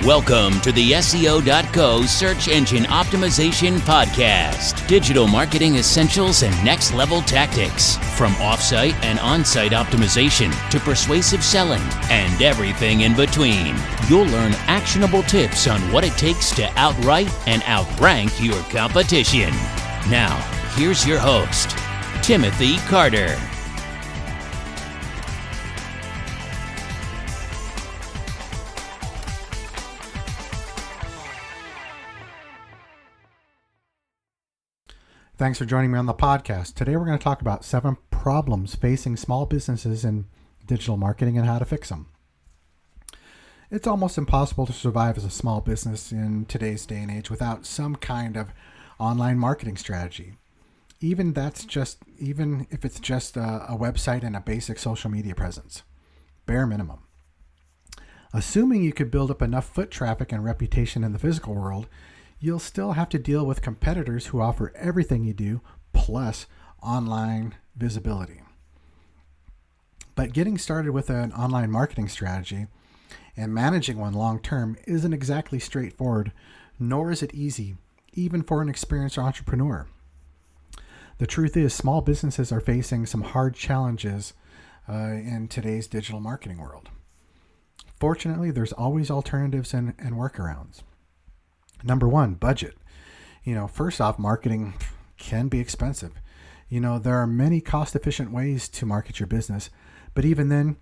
Welcome to the SEO.co Search Engine Optimization Podcast. Digital marketing essentials and next level tactics. From offsite and on-site optimization to persuasive selling and everything in between. You'll learn actionable tips on what it takes to outright and outrank your competition. Now, here's your host, Timothy Carter. Thanks for joining me on the podcast. Today we're going to talk about 7 problems facing small businesses in digital marketing and how to fix them. It's almost impossible to survive as a small business in today's day and age without some kind of online marketing strategy. Even if it's just a website and a basic social media presence. Bare minimum. Assuming you could build up enough foot traffic and reputation in the physical world, you'll still have to deal with competitors who offer everything you do, plus online visibility. But getting started with an online marketing strategy and managing one long term isn't exactly straightforward, nor is it easy, even for an experienced entrepreneur. The truth is, small businesses are facing some hard challenges in today's digital marketing world. Fortunately, there's always alternatives and workarounds. Number 1, budget. First off, marketing can be expensive. There are many cost-efficient ways to market your business, but even then,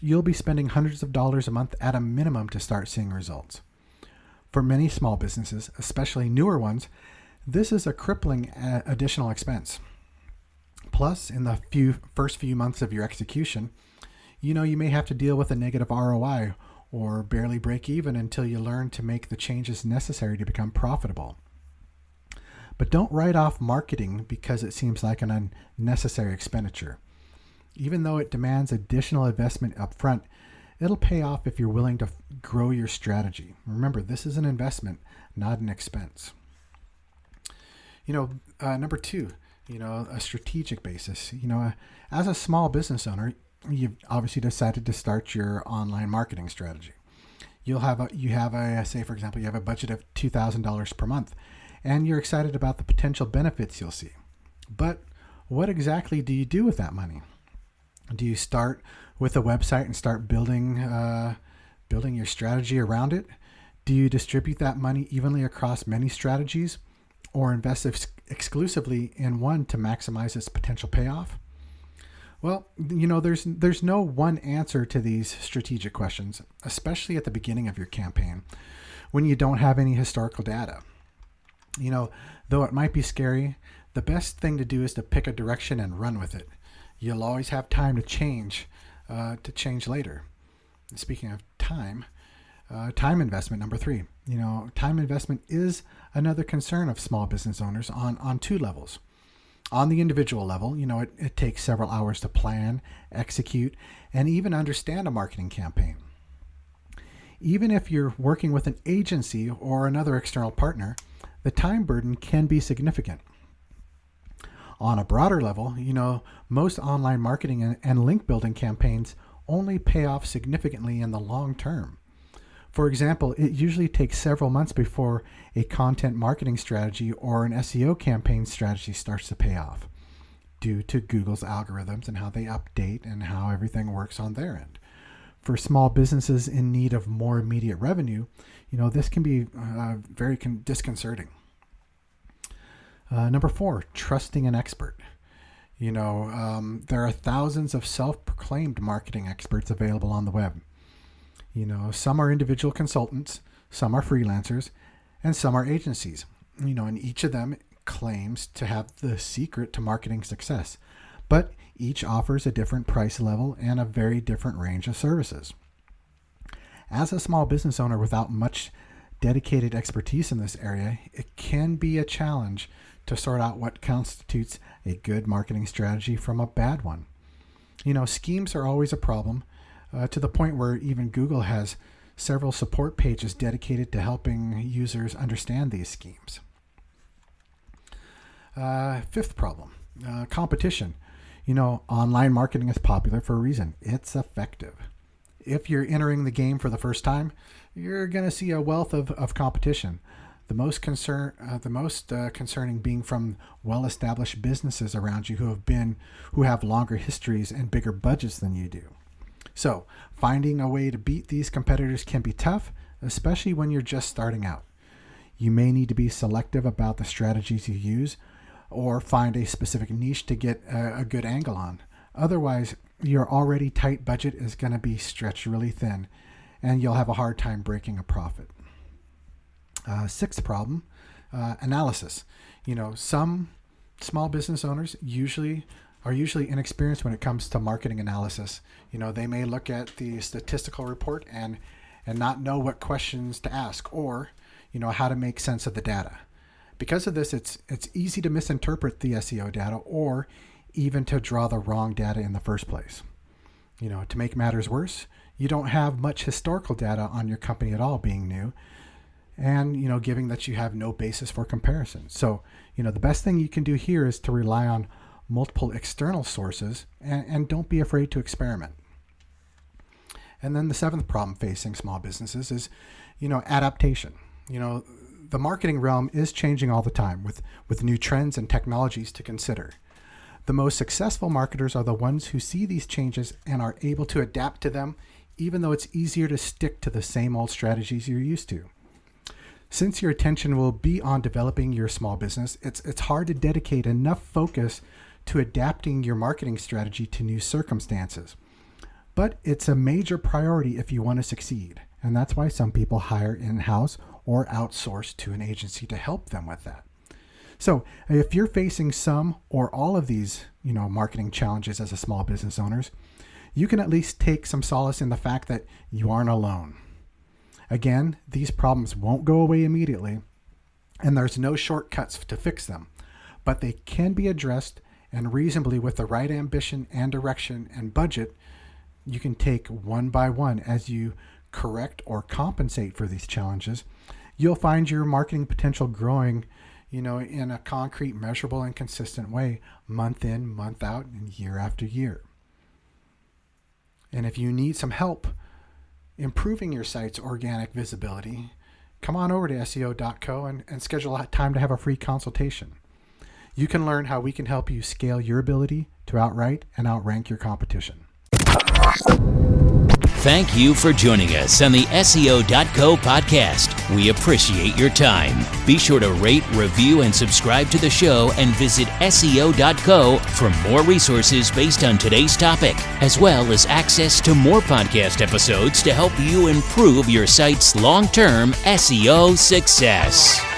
you'll be spending hundreds of dollars a month at a minimum to start seeing results. For many small businesses, especially newer ones, this is a crippling additional expense. Plus, in the first few months of your execution, you may have to deal with a negative ROI or barely break even until you learn to make the changes necessary to become profitable. But don't write off marketing because it seems like an unnecessary expenditure. Even though it demands additional investment up front, it'll pay off if you're willing to grow your strategy. Remember, this is an investment, not an expense. Number 2, a strategic basis. As a small business owner, you've obviously decided to start your online marketing strategy. You have a budget of $2,000 per month, and you're excited about the potential benefits you'll see. But what exactly do you do with that money? Do you start with a website and start building your strategy around it? Do you distribute that money evenly across many strategies, or invest exclusively in one to maximize its potential payoff? Well, there's no one answer to these strategic questions, especially at the beginning of your campaign when you don't have any historical data. Though it might be scary, the best thing to do is to pick a direction and run with it. You'll always have time to change later. And speaking of time investment, number 3. Time investment is another concern of small business owners on 2 levels. On the individual level, it takes several hours to plan, execute, and even understand a marketing campaign. Even if you're working with an agency or another external partner, the time burden can be significant. On a broader level, most online marketing and link building campaigns only pay off significantly in the long term. For example, it usually takes several months before a content marketing strategy or an SEO campaign strategy starts to pay off, due to Google's algorithms and how they update and how everything works on their end. For small businesses in need of more immediate revenue, this can be very disconcerting. Number 4, trusting an expert. There are thousands of self-proclaimed marketing experts available on the web. Some are individual consultants, some are freelancers, and some are agencies. And each of them claims to have the secret to marketing success, but each offers a different price level and a very different range of services. As a small business owner without much dedicated expertise in this area, it can be a challenge to sort out what constitutes a good marketing strategy from a bad one. Schemes are always a problem, to the point where even Google has several support pages dedicated to helping users understand these schemes. 5th problem, competition. Online marketing is popular for a reason. It's effective. if you're entering the game for the first time, you're going to see a wealth of competition. The most concerning being from well-established businesses around you who have longer histories and bigger budgets than you do. So finding a way to beat these competitors can be tough, especially when you're just starting out. You may need to be selective about the strategies you use or find a specific niche to get a good angle on. Otherwise, your already tight budget is going to be stretched really thin and you'll have a hard time breaking a profit. Sixth problem, analysis. Some small business owners are usually inexperienced when it comes to marketing analysis. They may look at the statistical report and not know what questions to ask or, how to make sense of the data. Because of this, it's easy to misinterpret the SEO data or even to draw the wrong data in the first place. To make matters worse, you don't have much historical data on your company at all being new. And, given that you have no basis for comparison. So, the best thing you can do here is to rely on multiple external sources and don't be afraid to experiment. And then the seventh problem facing small businesses is, adaptation. The marketing realm is changing all the time with new trends and technologies to consider. The most successful marketers are the ones who see these changes and are able to adapt to them, even though it's easier to stick to the same old strategies you're used to. Since your attention will be on developing your small business, it's hard to dedicate enough focus to adapting your marketing strategy to new circumstances. But it's a major priority if you want to succeed. And that's why some people hire in-house or outsource to an agency to help them with that. So if you're facing some or all of these, marketing challenges as a small business owners, you can at least take some solace in the fact that you aren't alone. Again, these problems won't go away immediately, and there's no shortcuts to fix them, but they can be addressed, and reasonably with the right ambition and direction and budget, you can take one by one as you correct or compensate for these challenges. You'll find your marketing potential growing, in a concrete, measurable, and consistent way, month in, month out, and year after year. And if you need some help improving your site's organic visibility, come on over to SEO.co and schedule a time to have a free consultation. You can learn how we can help you scale your ability to outright and outrank your competition. Thank you for joining us on the SEO.co podcast. We appreciate your time. Be sure to rate, review, and subscribe to the show and visit SEO.co for more resources based on today's topic, as well as access to more podcast episodes to help you improve your site's long-term SEO success.